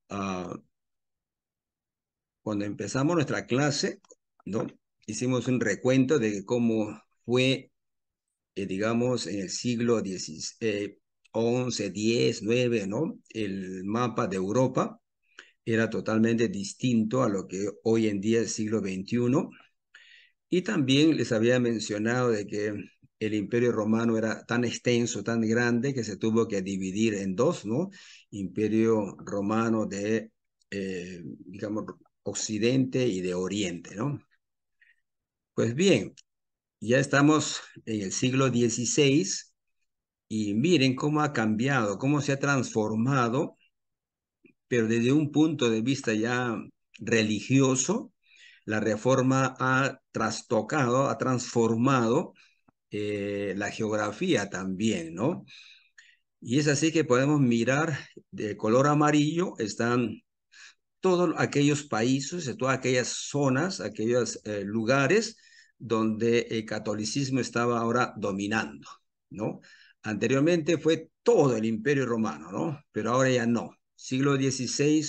ah, cuando empezamos nuestra clase, ¿no? Hicimos un recuento de cómo fue, digamos, en el siglo XI, X, IX, ¿no? El mapa de Europa era totalmente distinto a lo que hoy en día es el siglo XXI. Y también les había mencionado de que el Imperio Romano era tan extenso, tan grande, que se tuvo que dividir en dos, ¿no? Imperio Romano de, digamos, Occidente y de Oriente, ¿no? Pues bien, ya estamos en el siglo XVI y miren cómo ha cambiado, cómo se ha transformado, pero desde un punto de vista ya religioso, la reforma ha trastocado, ha transformado la geografía también, ¿no? Y es así que podemos mirar de color amarillo, están todos aquellos países, todas aquellas zonas, aquellos lugares donde el catolicismo estaba ahora dominando, ¿no? Anteriormente fue todo el Imperio Romano, ¿no? Pero ahora ya no. Siglo XVI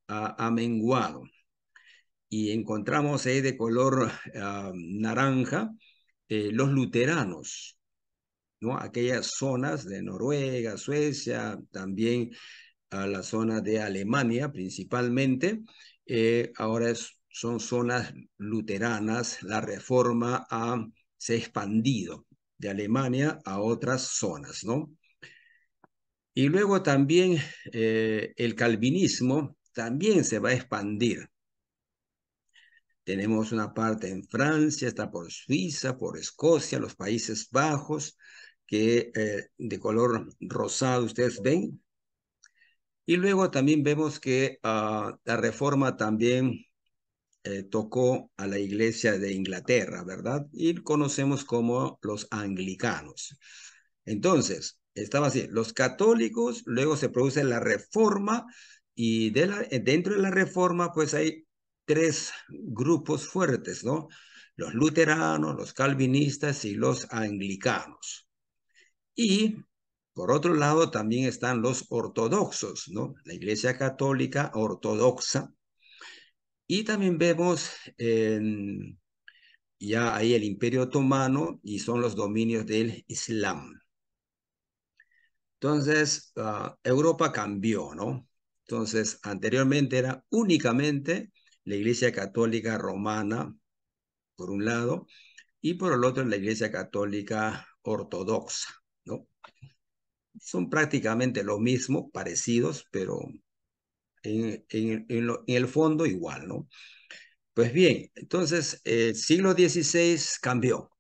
ha menguado y encontramos ahí de color naranja los luteranos, ¿no? Aquellas zonas de Noruega, Suecia, también a la zona de Alemania principalmente, ahora son zonas luteranas. La reforma se ha expandido de Alemania a otras zonas, ¿no? Y luego también el calvinismo también se va a expandir. Tenemos una parte en Francia, está por Suiza, por Escocia, los Países Bajos, que de color rosado ustedes ven. Y luego también vemos que la reforma también tocó a la iglesia de Inglaterra, ¿verdad? Y conocemos como los anglicanos. Entonces, estaba así, los católicos, luego se produce la reforma y dentro de la reforma pues hay tres grupos fuertes, ¿no? Los luteranos, los calvinistas y los anglicanos. Y por otro lado también están los ortodoxos, ¿no? La Iglesia Católica Ortodoxa. Y también vemos ya ahí el Imperio Otomano y son los dominios del Islam. Entonces, Europa cambió, ¿no? Entonces, anteriormente era únicamente la Iglesia Católica Romana, por un lado, y por el otro la Iglesia Católica Ortodoxa, ¿no? Son prácticamente lo mismo, parecidos, pero en el fondo igual, ¿no? Pues bien, entonces el siglo XVI cambió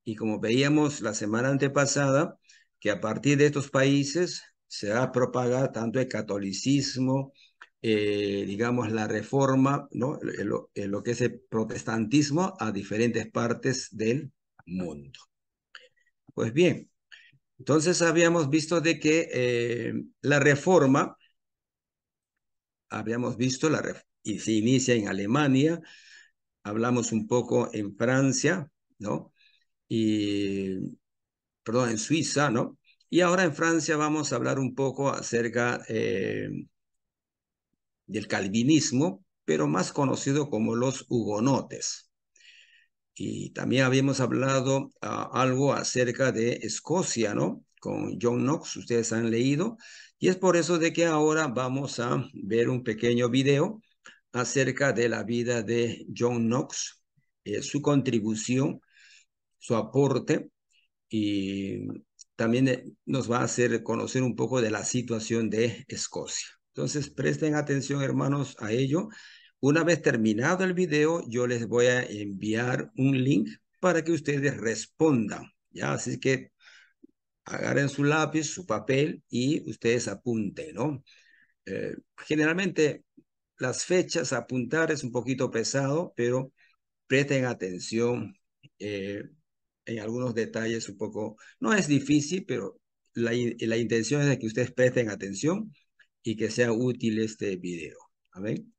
y como veíamos la semana antepasada, que a partir de estos países se va a propagar tanto el catolicismo, digamos la reforma, ¿no? Lo que es el protestantismo a diferentes partes del mundo. Pues bien, entonces habíamos visto de que la reforma, habíamos visto y se inicia en Alemania, hablamos un poco en Francia, ¿no? Y, perdón, en Suiza, ¿no? Y ahora en Francia vamos a hablar un poco acerca del calvinismo, pero más conocido como los hugonotes. Y también habíamos hablado algo acerca de Escocia, ¿no? Con John Knox, ustedes han leído. Y es por eso de que ahora vamos a ver un pequeño video acerca de la vida de John Knox, su contribución, su aporte y también nos va a hacer conocer un poco de la situación de Escocia. Entonces, presten atención, hermanos, a ello. Una vez terminado el video, yo les voy a enviar un link para que ustedes respondan, ¿ya? Así que agarren su lápiz, su papel y ustedes apunten, ¿no? Generalmente las fechas a apuntar es un poquito pesado, pero presten atención en algunos detalles un poco, no es difícil, pero la intención es de que ustedes presten atención y que sea útil este video. Amén.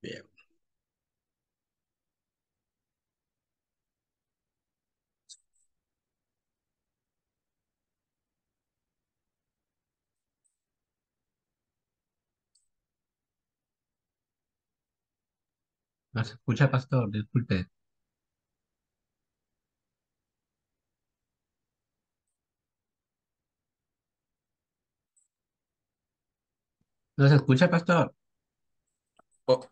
Bien. No se escucha, pastor, disculpe. No se escucha, pastor. Oh,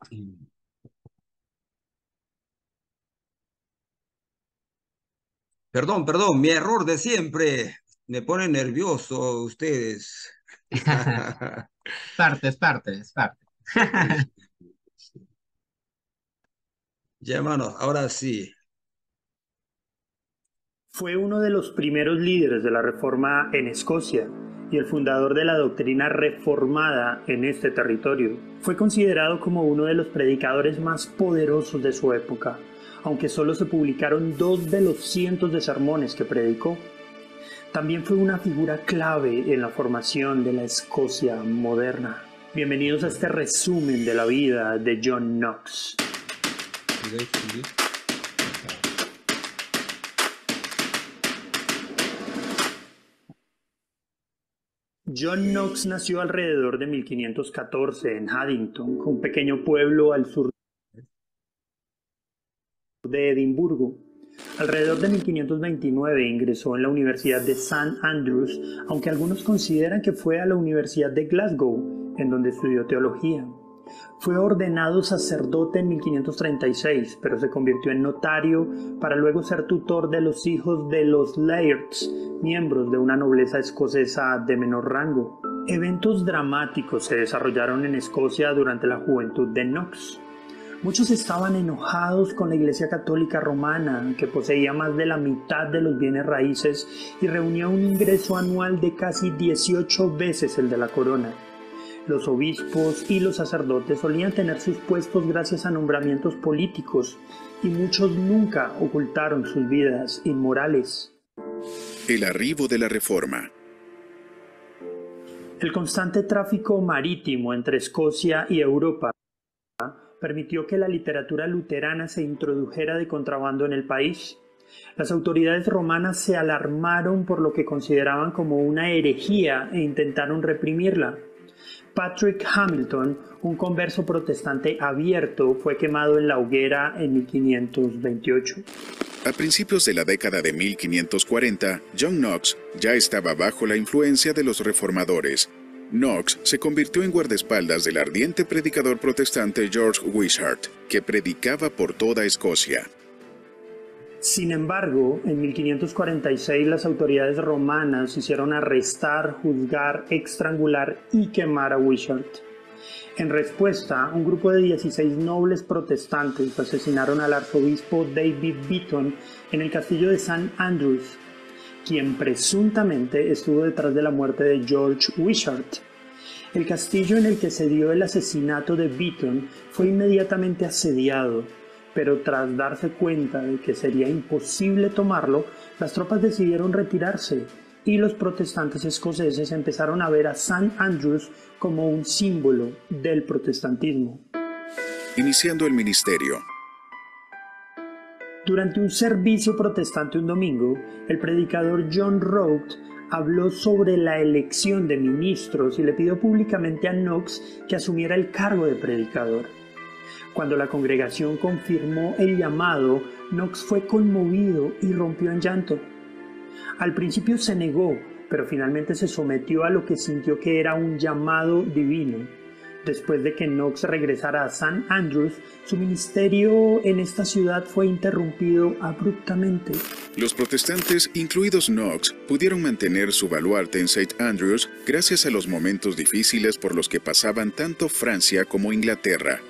perdón, mi error de siempre. Me pone nervioso ustedes. Parte, es parte, es parte. Ya, hermanos, ahora sí. Fue uno de los primeros líderes de la Reforma en Escocia y el fundador de la doctrina reformada en este territorio. Fue considerado como uno de los predicadores más poderosos de su época, aunque solo se publicaron 2 de los cientos de sermones que predicó. También fue una figura clave en la formación de la Escocia moderna. Bienvenidos a este resumen de la vida de John Knox. John Knox nació alrededor de 1514 en Haddington, un pequeño pueblo al sur de Edimburgo. Alrededor de 1529 ingresó en la Universidad de St. Andrews, aunque algunos consideran que fue a la Universidad de Glasgow, en donde estudió teología. Fue ordenado sacerdote en 1536, pero se convirtió en notario para luego ser tutor de los hijos de los Lairds, miembros de una nobleza escocesa de menor rango. Eventos dramáticos se desarrollaron en Escocia durante la juventud de Knox. Muchos estaban enojados con la Iglesia Católica Romana, que poseía más de la mitad de los bienes raíces y reunía un ingreso anual de casi 18 veces el de la corona. Los obispos y los sacerdotes solían tener sus puestos gracias a nombramientos políticos, y muchos nunca ocultaron sus vidas inmorales. El arribo de la Reforma. El constante tráfico marítimo entre Escocia y Europa permitió que la literatura luterana se introdujera de contrabando en el país. Las autoridades romanas se alarmaron por lo que consideraban como una herejía e intentaron reprimirla. Patrick Hamilton, un converso protestante abierto, fue quemado en la hoguera en 1528. A principios de la década de 1540, John Knox ya estaba bajo la influencia de los reformadores. Knox se convirtió en guardaespaldas del ardiente predicador protestante George Wishart, que predicaba por toda Escocia. Sin embargo, en 1546 las autoridades romanas hicieron arrestar, juzgar, estrangular y quemar a Wishart. En respuesta, un grupo de 16 nobles protestantes asesinaron al arzobispo David Beaton en el castillo de St. Andrews, quien presuntamente estuvo detrás de la muerte de George Wishart. El castillo en el que se dio el asesinato de Beaton fue inmediatamente asediado, pero tras darse cuenta de que sería imposible tomarlo, las tropas decidieron retirarse y los protestantes escoceses empezaron a ver a St. Andrews como un símbolo del protestantismo. Iniciando el ministerio. Durante un servicio protestante un domingo, el predicador John Rote habló sobre la elección de ministros y le pidió públicamente a Knox que asumiera el cargo de predicador. Cuando la congregación confirmó el llamado, Knox fue conmovido y rompió en llanto. Al principio se negó, pero finalmente se sometió a lo que sintió que era un llamado divino. Después de que Knox regresara a St. Andrews, su ministerio en esta ciudad fue interrumpido abruptamente. Los protestantes, incluidos Knox, pudieron mantener su baluarte en St. Andrews gracias a los momentos difíciles por los que pasaban tanto Francia como Inglaterra.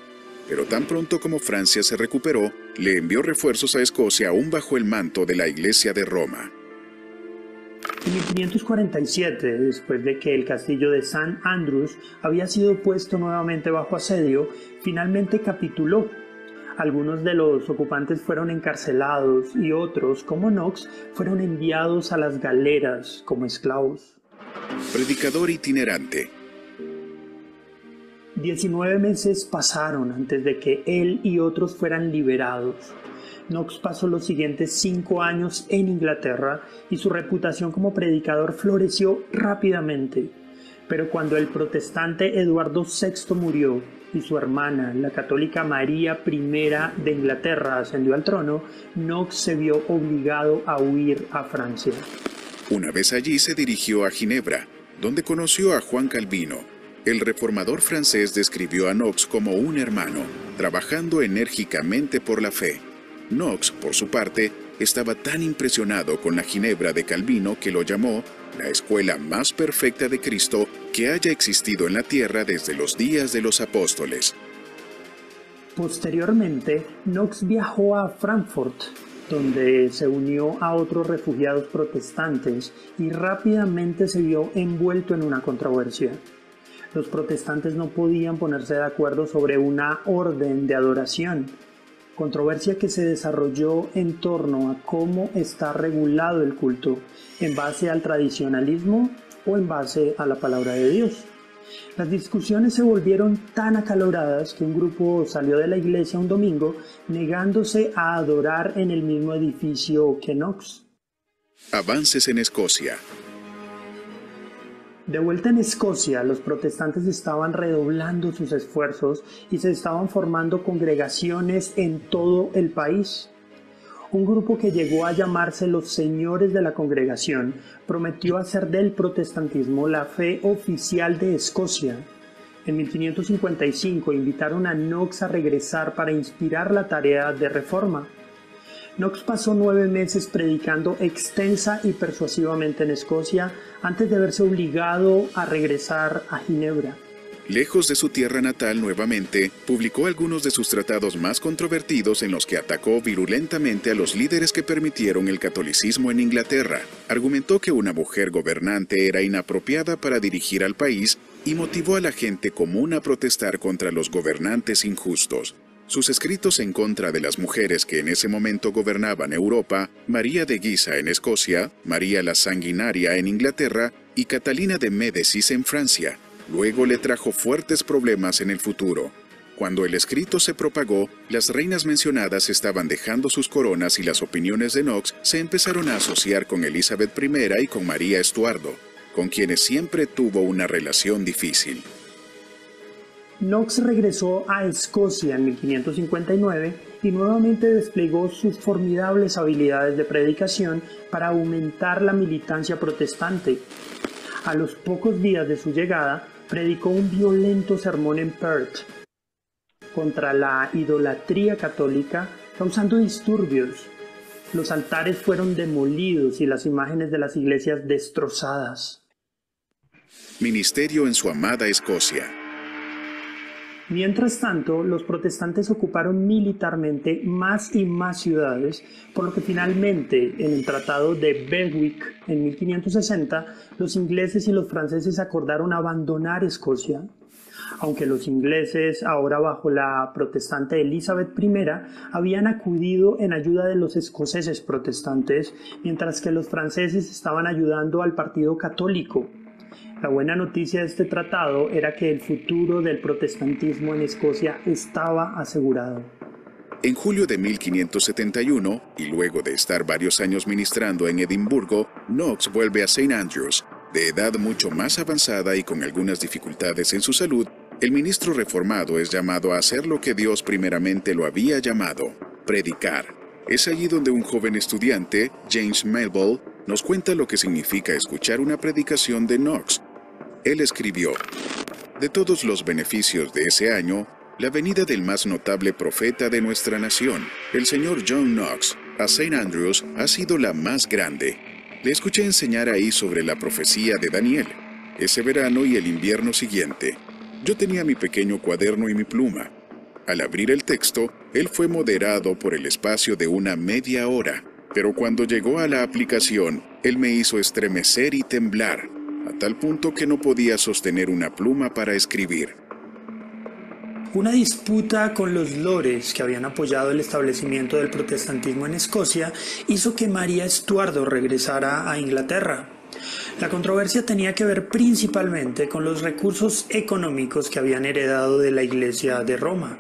Pero tan pronto como Francia se recuperó, le envió refuerzos a Escocia aún bajo el manto de la Iglesia de Roma. En 1547, después de que el castillo de St. Andrews había sido puesto nuevamente bajo asedio, finalmente capituló. Algunos de los ocupantes fueron encarcelados y otros, como Knox, fueron enviados a las galeras como esclavos. Predicador itinerante. 19 meses pasaron antes de que él y otros fueran liberados. Knox pasó los siguientes 5 años en Inglaterra y su reputación como predicador floreció rápidamente. Pero cuando el protestante Eduardo VI murió y su hermana, la católica María I de Inglaterra, ascendió al trono, Knox se vio obligado a huir a Francia. Una vez allí se dirigió a Ginebra, donde conoció a Juan Calvino. El reformador francés describió a Knox como un hermano, trabajando enérgicamente por la fe. Knox, por su parte, estaba tan impresionado con la Ginebra de Calvino que lo llamó la escuela más perfecta de Cristo que haya existido en la tierra desde los días de los apóstoles. Posteriormente, Knox viajó a Frankfurt, donde se unió a otros refugiados protestantes y rápidamente se vio envuelto en una controversia. Los protestantes no podían ponerse de acuerdo sobre una orden de adoración, controversia que se desarrolló en torno a cómo está regulado el culto, en base al tradicionalismo o en base a la palabra de Dios. Las discusiones se volvieron tan acaloradas que un grupo salió de la iglesia un domingo negándose a adorar en el mismo edificio que Knox. Avances en Escocia. De vuelta en Escocia, los protestantes estaban redoblando sus esfuerzos y se estaban formando congregaciones en todo el país. Un grupo que llegó a llamarse los Señores de la Congregación prometió hacer del protestantismo la fe oficial de Escocia. En 1555 invitaron a Knox a regresar para inspirar la tarea de reforma. Knox pasó 9 meses predicando extensa y persuasivamente en Escocia antes de verse obligado a regresar a Ginebra. Lejos de su tierra natal nuevamente, publicó algunos de sus tratados más controvertidos en los que atacó virulentamente a los líderes que permitieron el catolicismo en Inglaterra. Argumentó que una mujer gobernante era inapropiada para dirigir al país y motivó a la gente común a protestar contra los gobernantes injustos. Sus escritos en contra de las mujeres que en ese momento gobernaban Europa, María de Guisa en Escocia, María la Sanguinaria en Inglaterra y Catalina de Médicis en Francia, luego le trajo fuertes problemas en el futuro. Cuando el escrito se propagó, las reinas mencionadas estaban dejando sus coronas y las opiniones de Knox se empezaron a asociar con Elizabeth I y con María Estuardo, con quienes siempre tuvo una relación difícil. Knox regresó a Escocia en 1559 y nuevamente desplegó sus formidables habilidades de predicación para aumentar la militancia protestante. A los pocos días de su llegada, predicó un violento sermón en Perth contra la idolatría católica, causando disturbios. Los altares fueron demolidos y las imágenes de las iglesias destrozadas. Ministerio en su amada Escocia. Mientras tanto, los protestantes ocuparon militarmente más y más ciudades, por lo que finalmente, en el Tratado de Berwick en 1560, los ingleses y los franceses acordaron abandonar Escocia. Aunque los ingleses, ahora bajo la protestante Elizabeth I, habían acudido en ayuda de los escoceses protestantes, mientras que los franceses estaban ayudando al partido católico. La buena noticia de este tratado era que el futuro del protestantismo en Escocia estaba asegurado. En julio de 1571, y luego de estar varios años ministrando en Edimburgo, Knox vuelve a St. Andrews. De edad mucho más avanzada y con algunas dificultades en su salud, el ministro reformado es llamado a hacer lo que Dios primeramente lo había llamado, predicar. Es allí donde un joven estudiante, James Melville, nos cuenta lo que significa escuchar una predicación de Knox. Él escribió: de todos los beneficios de ese año, la venida del más notable profeta de nuestra nación, el señor John Knox, a St. Andrews ha sido la más grande. Le escuché enseñar ahí sobre la profecía de Daniel, ese verano y el invierno siguiente. Yo tenía mi pequeño cuaderno y mi pluma. Al abrir el texto, él fue moderado por el espacio de una media hora, pero cuando llegó a la aplicación, él me hizo estremecer y temblar, a tal punto que no podía sostener una pluma para escribir. Una disputa con los lores que habían apoyado el establecimiento del protestantismo en Escocia hizo que María Estuardo regresara a Inglaterra. La controversia tenía que ver principalmente con los recursos económicos que habían heredado de la Iglesia de Roma.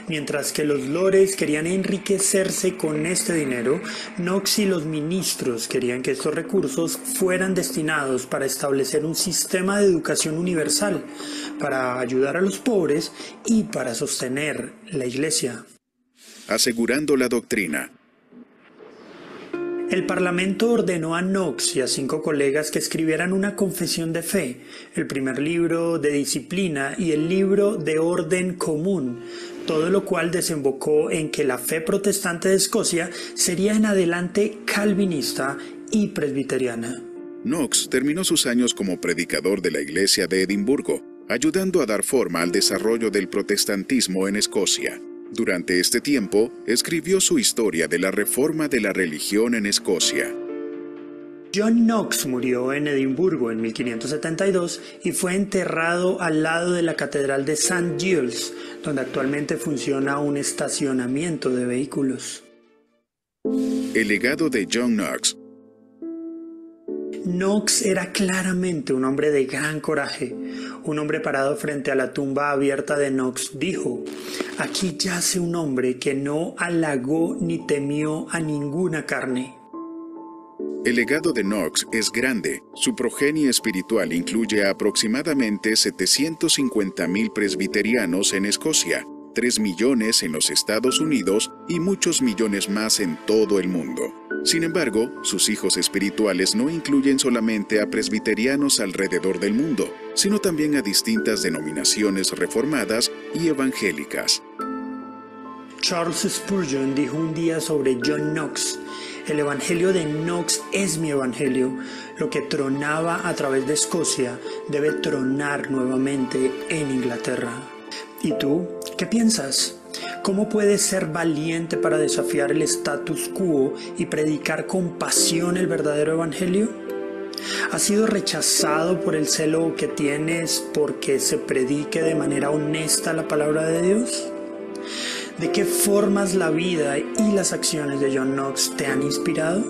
Mientras que los lores querían enriquecerse con este dinero, Knox y los ministros querían que estos recursos fueran destinados para establecer un sistema de educación universal, para ayudar a los pobres y para sostener la iglesia. Asegurando la doctrina. El Parlamento ordenó a Knox y a 5 colegas que escribieran una confesión de fe, el primer libro de disciplina y el libro de orden común, todo lo cual desembocó en que la fe protestante de Escocia sería en adelante calvinista y presbiteriana. Knox terminó sus años como predicador de la iglesia de Edimburgo, ayudando a dar forma al desarrollo del protestantismo en Escocia. Durante este tiempo, escribió su historia de la reforma de la religión en Escocia. John Knox murió en Edimburgo en 1572 y fue enterrado al lado de la Catedral de St. Giles, donde actualmente funciona un estacionamiento de vehículos. El legado de John Knox. Knox era claramente un hombre de gran coraje. Un hombre parado frente a la tumba abierta de Knox dijo: «Aquí yace un hombre que no halagó ni temió a ninguna carne». El legado de Knox es grande. Su progenie espiritual incluye a aproximadamente 750,000 presbiterianos en Escocia, 3 millones en los Estados Unidos y muchos millones más en todo el mundo. Sin embargo, sus hijos espirituales no incluyen solamente a presbiterianos alrededor del mundo, sino también a distintas denominaciones reformadas y evangélicas. Charles Spurgeon dijo un día sobre John Knox: «El evangelio de Knox es mi evangelio. Lo que tronaba a través de Escocia debe tronar nuevamente en Inglaterra». ¿Y tú? ¿Qué piensas? ¿Cómo puedes ser valiente para desafiar el status quo y predicar con pasión el verdadero evangelio? ¿Has sido rechazado por el celo que tienes porque se predique de manera honesta la palabra de Dios? ¿De qué formas la vida y las acciones de John Knox te han inspirado?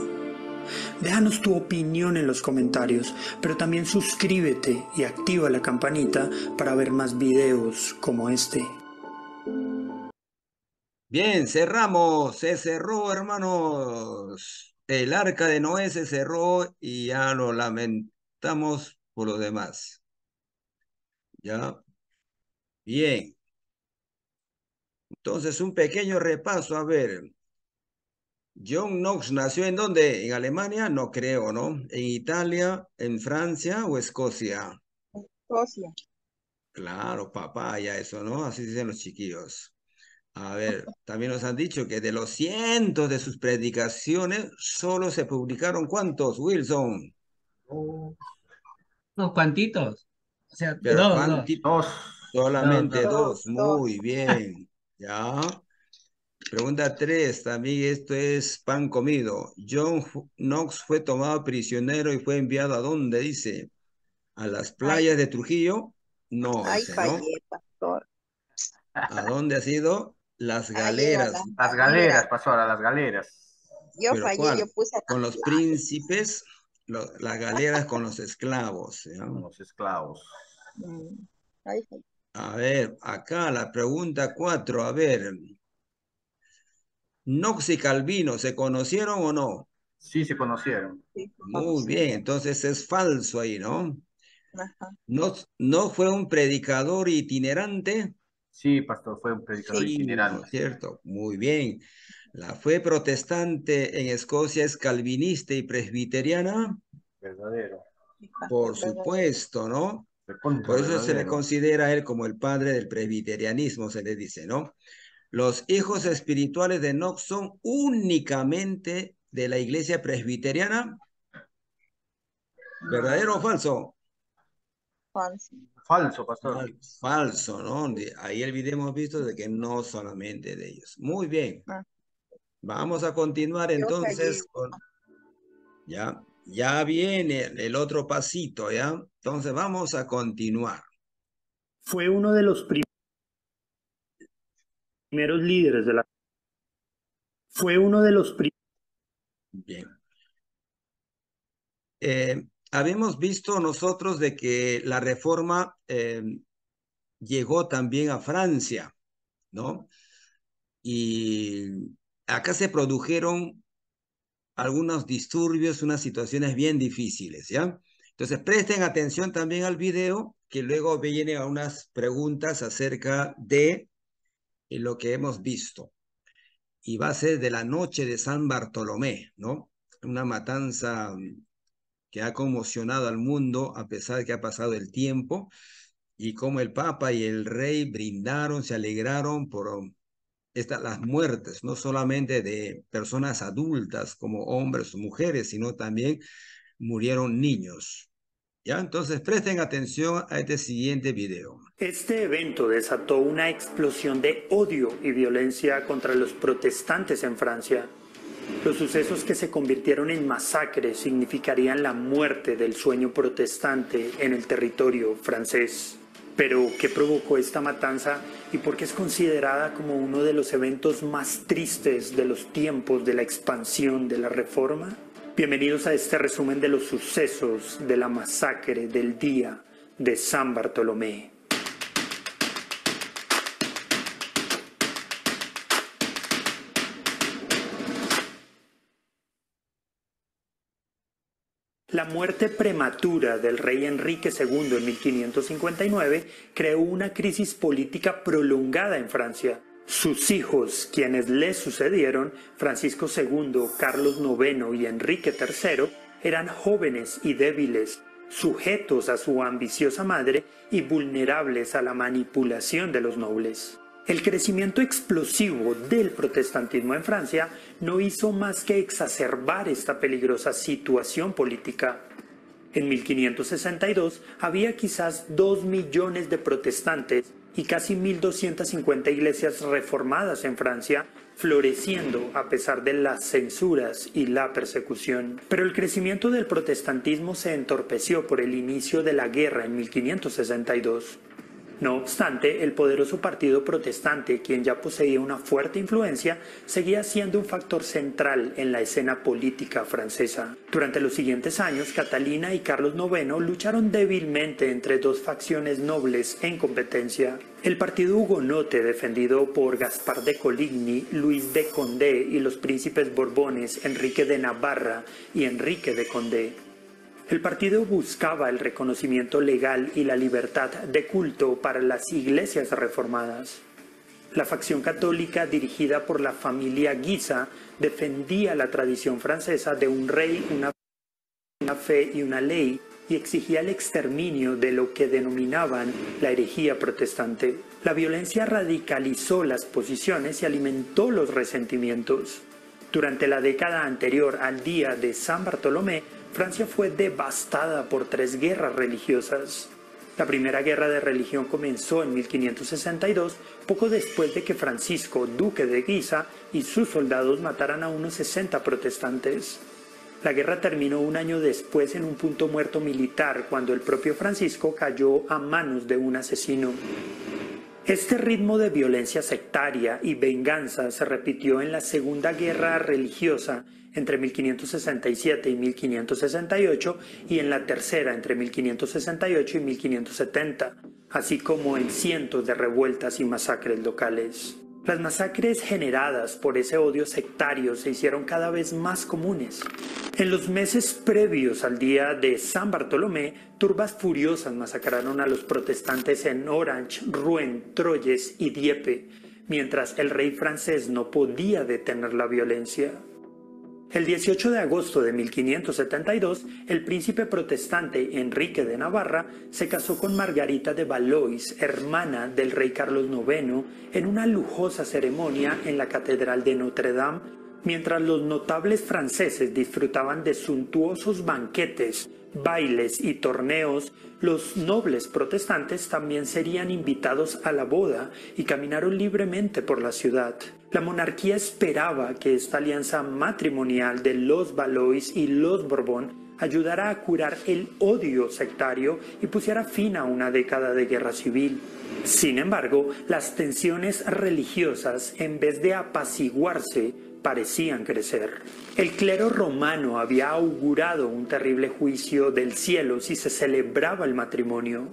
Déjanos tu opinión en los comentarios, pero también suscríbete y activa la campanita para ver más videos como este. Bien, cerramos, se cerró, hermanos. El arca de Noé se cerró y ya lo lamentamos por lo demás. Ya, bien. Entonces, un pequeño repaso. A ver, John Knox nació ¿en dónde? ¿En Alemania? No creo, ¿no? ¿En Italia, en Francia o Escocia? Escocia. Claro, papá, ya eso, ¿no? Así dicen los chiquillos. A ver, también nos han dicho que de los cientos de sus predicaciones, solo se publicaron ¿cuántos, Wilson? Unos cuantitos. O sea, Pero dos. Dos. solamente Dos, dos. Muy bien. Ya. Pregunta 3, también esto es pan comido. Knox fue tomado prisionero y fue enviado ¿a dónde? Dice, ¿a las Ay, playas de Trujillo? No, ay, ese no. fallé, pastor. ¿A dónde ha sido? Las Ay, era galeras. las Las galeras. galeras, pasó a las galeras. Yo ¿Pero fallé, yo cuál? puse a Con las los playas. príncipes, las galeras con los esclavos. ¿Ya? Con los esclavos. Ay, fallé. A ver, acá la pregunta 4. A ver, ¿Knox y Calvino se conocieron o no? Sí, se conocieron. Sí, Muy conocí. bien, entonces es falso ahí, ¿no? Ajá. No fue un predicador itinerante. Sí, pastor, fue un predicador Sí, Sí, ¿no itinerante. es cierto? Muy bien. La fe protestante en Escocia es calvinista y presbiteriana. Verdadero. sí, pastor, Por verdadero. supuesto, ¿no? Recontra Por eso se le verdadero. considera a él como el padre del presbiterianismo, se le dice, ¿no? Los hijos espirituales de Knox son únicamente de la iglesia presbiteriana. ¿Verdadero o falso? Falso. Falso, pastor. Falso, ¿no? Ahí el video hemos visto de que no solamente de ellos. Muy bien. Ah, Vamos a continuar yo fallé. entonces con... Ya viene el otro pasito, ¿ya? Entonces vamos a continuar. Fue uno de los primeros líderes de la... Fue uno de los Bien. Habíamos visto nosotros de que la reforma llegó también a Francia, ¿no? Y acá se produjeron algunos disturbios, unas situaciones bien difíciles, ¿ya? Entonces presten atención también al video, que luego vienen unas preguntas acerca de lo que hemos visto. Y va a ser de la noche de San Bartolomé, ¿no? Una matanza que ha conmocionado al mundo a pesar de que ha pasado el tiempo, y cómo el Papa y el Rey brindaron, se alegraron por las muertes, no solamente de personas adultas como hombres o mujeres, sino también murieron niños. ¿Ya? Entonces presten atención a este siguiente video. Este evento desató una explosión de odio y violencia contra los protestantes en Francia. Los sucesos que se convirtieron en masacres significarían la muerte del sueño protestante en el territorio francés. Pero, ¿qué provocó esta matanza y por qué es considerada como uno de los eventos más tristes de los tiempos de la expansión de la Reforma? Bienvenidos a este resumen de los sucesos de la masacre del día de San Bartolomé. La muerte prematura del rey Enrique II en 1559 creó una crisis política prolongada en Francia. Sus hijos, quienes le sucedieron, Francisco II, Carlos IX y Enrique III, eran jóvenes y débiles, sujetos a su ambiciosa madre y vulnerables a la manipulación de los nobles. El crecimiento explosivo del protestantismo en Francia no hizo más que exacerbar esta peligrosa situación política. En 1562 había quizás 2 millones de protestantes y casi 1.250 iglesias reformadas en Francia, floreciendo a pesar de las censuras y la persecución. Pero el crecimiento del protestantismo se entorpeció por el inicio de la guerra en 1562. No obstante, el poderoso partido protestante, quien ya poseía una fuerte influencia, seguía siendo un factor central en la escena política francesa. Durante los siguientes años, Catalina y Carlos IX lucharon débilmente entre dos facciones nobles en competencia. El partido hugonote, defendido por Gaspar de Coligny, Luis de Condé y los príncipes borbones Enrique de Navarra y Enrique de Condé. El partido buscaba el reconocimiento legal y la libertad de culto para las iglesias reformadas. La facción católica, dirigida por la familia Guisa, defendía la tradición francesa de un rey, una fe y una ley, y exigía el exterminio de lo que denominaban la herejía protestante. La violencia radicalizó las posiciones y alimentó los resentimientos. Durante la década anterior al día de San Bartolomé, Francia fue devastada por 3 guerras religiosas. La primera guerra de religión comenzó en 1562, poco después de que Francisco, duque de Guisa, y sus soldados mataran a unos 60 protestantes. La guerra terminó un año después en un punto muerto militar, cuando el propio Francisco cayó a manos de un asesino. Este ritmo de violencia sectaria y venganza se repitió en la Segunda Guerra Religiosa entre 1567 y 1568 y en la tercera entre 1568 y 1570, así como en cientos de revueltas y masacres locales. Las masacres generadas por ese odio sectario se hicieron cada vez más comunes. En los meses previos al día de San Bartolomé, turbas furiosas masacraron a los protestantes en Orange, Rouen, Troyes y Dieppe, mientras el rey francés no podía detener la violencia. El 18 de agosto de 1572, el príncipe protestante Enrique de Navarra se casó con Margarita de Valois, hermana del rey Carlos IX, en una lujosa ceremonia en la Catedral de Notre Dame, mientras los notables franceses disfrutaban de suntuosos banquetes, bailes y torneos. Los nobles protestantes también serían invitados a la boda y caminaron libremente por la ciudad. La monarquía esperaba que esta alianza matrimonial de los Valois y los Borbón ayudara a curar el odio sectario y pusiera fin a una década de guerra civil. Sin embargo, las tensiones religiosas, en vez de apaciguarse, parecían crecer. El clero romano había augurado un terrible juicio del cielo si se celebraba el matrimonio.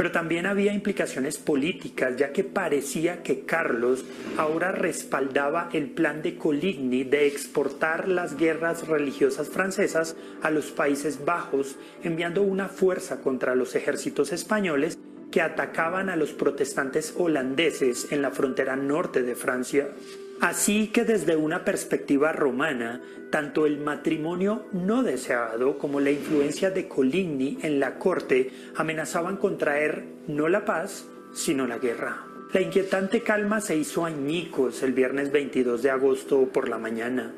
Pero también había implicaciones políticas, ya que parecía que Carlos ahora respaldaba el plan de Coligny de exportar las guerras religiosas francesas a los Países Bajos, enviando una fuerza contra los ejércitos españoles que atacaban a los protestantes holandeses en la frontera norte de Francia. Así que desde una perspectiva romana, tanto el matrimonio no deseado como la influencia de Coligny en la corte amenazaban con traer no la paz, sino la guerra. La inquietante calma se hizo añicos el viernes 22 de agosto por la mañana.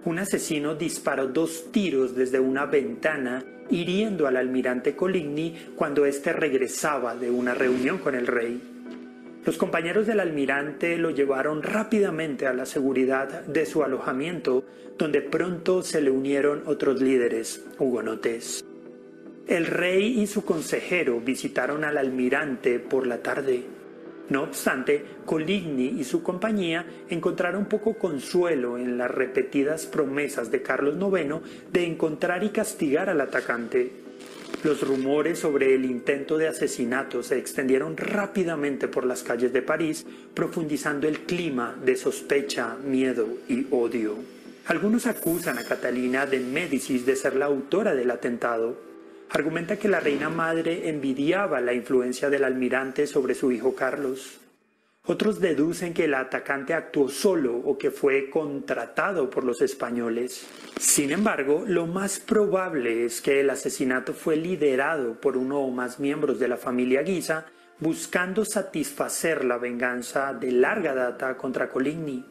Un asesino disparó 2 tiros desde una ventana, hiriendo al almirante Coligny cuando éste regresaba de una reunión con el rey. Los compañeros del almirante lo llevaron rápidamente a la seguridad de su alojamiento, donde pronto se le unieron otros líderes hugonotes. El rey y su consejero visitaron al almirante por la tarde. No obstante, Coligny y su compañía encontraron poco consuelo en las repetidas promesas de Carlos IX de encontrar y castigar al atacante. Los rumores sobre el intento de asesinato se extendieron rápidamente por las calles de París, profundizando el clima de sospecha, miedo y odio. Algunos acusan a Catalina de Médicis de ser la autora del atentado. Argumenta que la reina madre envidiaba la influencia del almirante sobre su hijo Carlos. Otros deducen que el atacante actuó solo o que fue contratado por los españoles. Sin embargo, lo más probable es que el asesinato fue liderado por uno o más miembros de la familia Guisa, buscando satisfacer la venganza de larga data contra Coligny.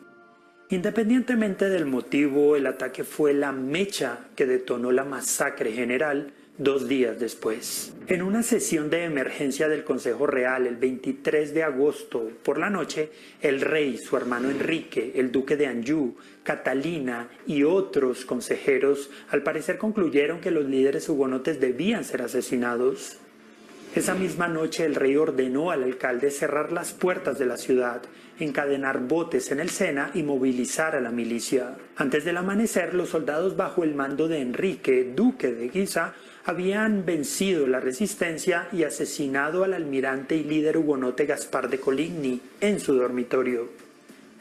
Independientemente del motivo, el ataque fue la mecha que detonó la masacre general 2 días después. En una sesión de emergencia del Consejo Real el 23 de agosto por la noche, el rey, su hermano Enrique, el duque de Anjou, Catalina y otros consejeros al parecer concluyeron que los líderes hugonotes debían ser asesinados. Esa misma noche el rey ordenó al alcalde cerrar las puertas de la ciudad, encadenar botes en el Sena y movilizar a la milicia. Antes del amanecer, los soldados bajo el mando de Enrique, duque de Guisa, habían vencido la resistencia y asesinado al almirante y líder hugonote Gaspar de Coligny en su dormitorio.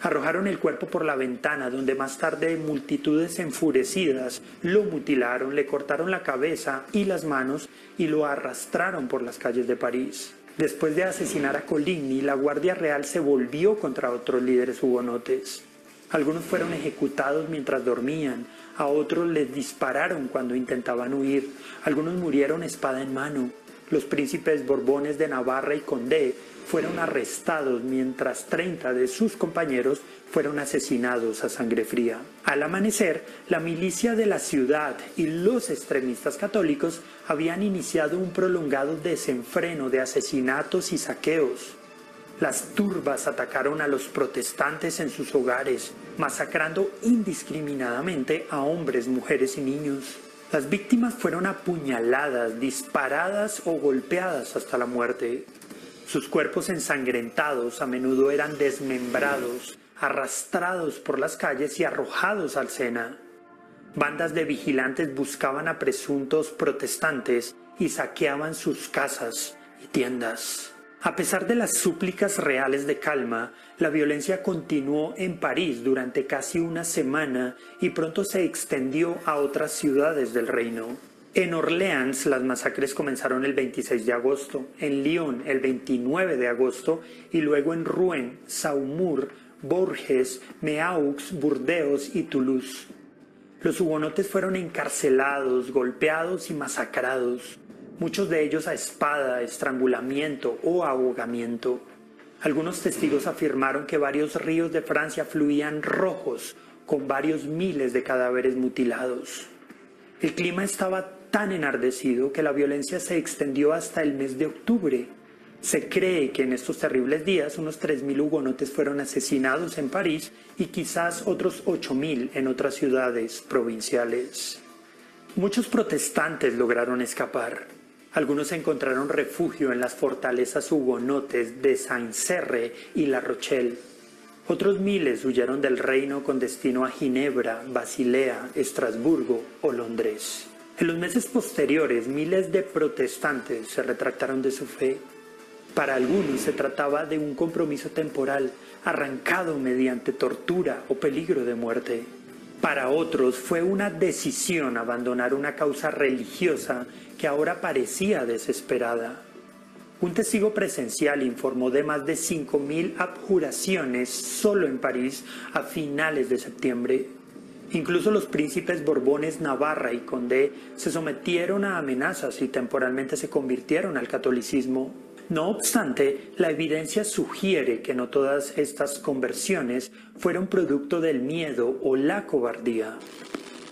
Arrojaron el cuerpo por la ventana, donde más tarde multitudes enfurecidas lo mutilaron, le cortaron la cabeza y las manos y lo arrastraron por las calles de París. Después de asesinar a Coligny, la Guardia Real se volvió contra otros líderes hugonotes. Algunos fueron ejecutados mientras dormían, a otros les dispararon cuando intentaban huir, algunos murieron espada en mano. Los príncipes Borbones de Navarra y Condé fueron arrestados mientras 30 de sus compañeros fueron asesinados a sangre fría. Al amanecer, la milicia de la ciudad y los extremistas católicos habían iniciado un prolongado desenfreno de asesinatos y saqueos. Las turbas atacaron a los protestantes en sus hogares, masacrando indiscriminadamente a hombres, mujeres y niños. Las víctimas fueron apuñaladas, disparadas o golpeadas hasta la muerte. Sus cuerpos ensangrentados a menudo eran desmembrados, arrastrados por las calles y arrojados al Sena. Bandas de vigilantes buscaban a presuntos protestantes y saqueaban sus casas y tiendas. A pesar de las súplicas reales de calma, la violencia continuó en París durante casi una semana y pronto se extendió a otras ciudades del reino. En Orleans las masacres comenzaron el 26 de agosto, en Lyon el 29 de agosto y luego en Rouen, Saumur, Bourges, Meaux, Burdeos y Toulouse. Los hugonotes fueron encarcelados, golpeados y masacrados. Muchos de ellos a espada, estrangulamiento o ahogamiento. Algunos testigos afirmaron que varios ríos de Francia fluían rojos, con varios miles de cadáveres mutilados. El clima estaba tan enardecido que la violencia se extendió hasta el mes de octubre. Se cree que en estos terribles días unos 3.000 hugonotes fueron asesinados en París y quizás otros 8.000 en otras ciudades provinciales. Muchos protestantes lograron escapar. Algunos encontraron refugio en las fortalezas hugonotes de Saint-Cerre y La Rochelle. Otros miles huyeron del reino con destino a Ginebra, Basilea, Estrasburgo o Londres. En los meses posteriores, miles de protestantes se retractaron de su fe. Para algunos se trataba de un compromiso temporal, arrancado mediante tortura o peligro de muerte. Para otros fue una decisión abandonar una causa religiosa que ahora parecía desesperada. Un testigo presencial informó de más de 5.000 abjuraciones solo en París a finales de septiembre. Incluso los príncipes Borbones, Navarra y Condé se sometieron a amenazas y temporalmente se convirtieron al catolicismo. No obstante, la evidencia sugiere que no todas estas conversiones fueron producto del miedo o la cobardía.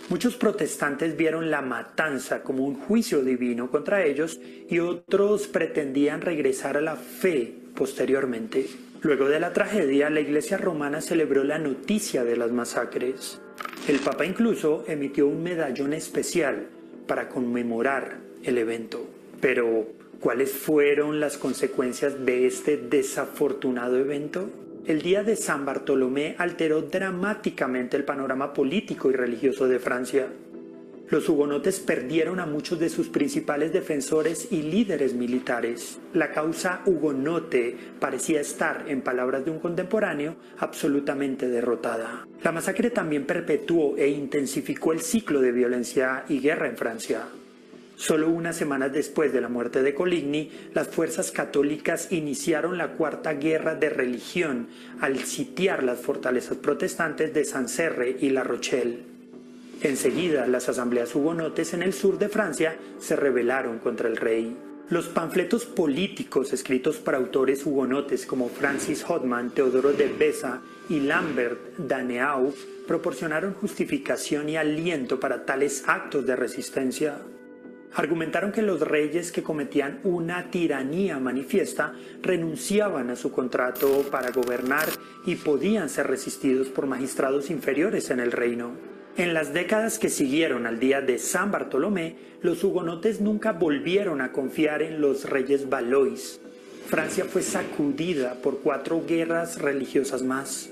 Muchos protestantes vieron la matanza como un juicio divino contra ellos y otros pretendían regresar a la fe posteriormente. Luego de la tragedia, la Iglesia romana celebró la noticia de las masacres. El Papa incluso emitió un medallón especial para conmemorar el evento. Pero, ¿cuáles fueron las consecuencias de este desafortunado evento? El día de San Bartolomé alteró dramáticamente el panorama político y religioso de Francia. Los hugonotes perdieron a muchos de sus principales defensores y líderes militares. La causa hugonote parecía estar, en palabras de un contemporáneo, absolutamente derrotada. La masacre también perpetuó e intensificó el ciclo de violencia y guerra en Francia. Solo unas semanas después de la muerte de Coligny, las fuerzas católicas iniciaron la Cuarta Guerra de Religión al sitiar las fortalezas protestantes de Sancerre y La Rochelle. Enseguida, las asambleas hugonotes en el sur de Francia se rebelaron contra el rey. Los panfletos políticos escritos por autores hugonotes como Francis Hodman, Teodoro de Beza y Lambert d'Aneau proporcionaron justificación y aliento para tales actos de resistencia. Argumentaron que los reyes que cometían una tiranía manifiesta renunciaban a su contrato para gobernar y podían ser resistidos por magistrados inferiores en el reino. En las décadas que siguieron al día de San Bartolomé, los hugonotes nunca volvieron a confiar en los reyes Valois. Francia fue sacudida por 4 guerras religiosas más.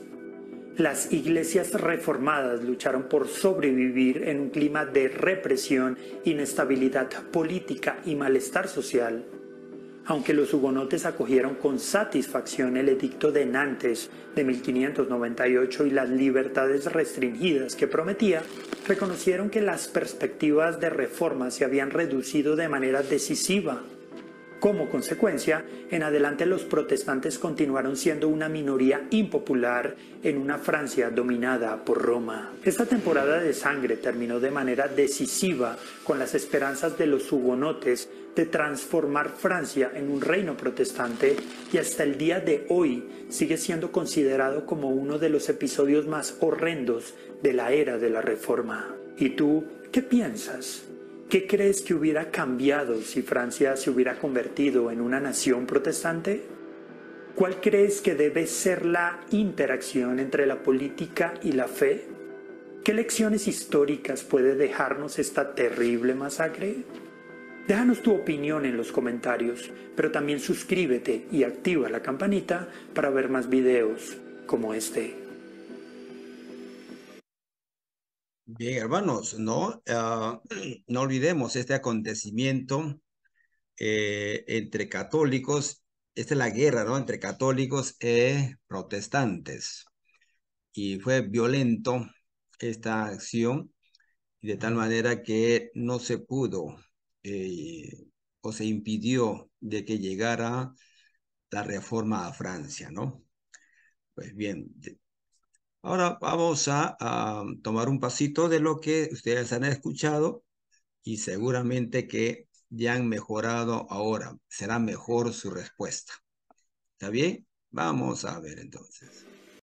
Las iglesias reformadas lucharon por sobrevivir en un clima de represión, inestabilidad política y malestar social. Aunque los hugonotes acogieron con satisfacción el edicto de Nantes de 1598 y las libertades restringidas que prometía, reconocieron que las perspectivas de reforma se habían reducido de manera decisiva. Como consecuencia, en adelante los protestantes continuaron siendo una minoría impopular en una Francia dominada por Roma. Esta temporada de sangre terminó de manera decisiva con las esperanzas de los hugonotes de transformar Francia en un reino protestante y hasta el día de hoy sigue siendo considerado como uno de los episodios más horrendos de la era de la Reforma. ¿Y tú qué piensas? ¿Qué crees que hubiera cambiado si Francia se hubiera convertido en una nación protestante? ¿Cuál crees que debe ser la interacción entre la política y la fe? ¿Qué lecciones históricas puede dejarnos esta terrible masacre? Déjanos tu opinión en los comentarios, pero también suscríbete y activa la campanita para ver más videos como este. Bien, hermanos, ¿no? No olvidemos este acontecimiento entre católicos. Esta es la guerra, ¿no? Entre católicos y protestantes. Y fue violento esta acción, y de tal manera que no se pudo o se impidió de que llegara la reforma a Francia, ¿no? Pues bien, ahora vamos a tomar un pasito de lo que ustedes han escuchado y seguramente que ya han mejorado ahora. Será mejor su respuesta. ¿Está bien? Vamos a ver entonces.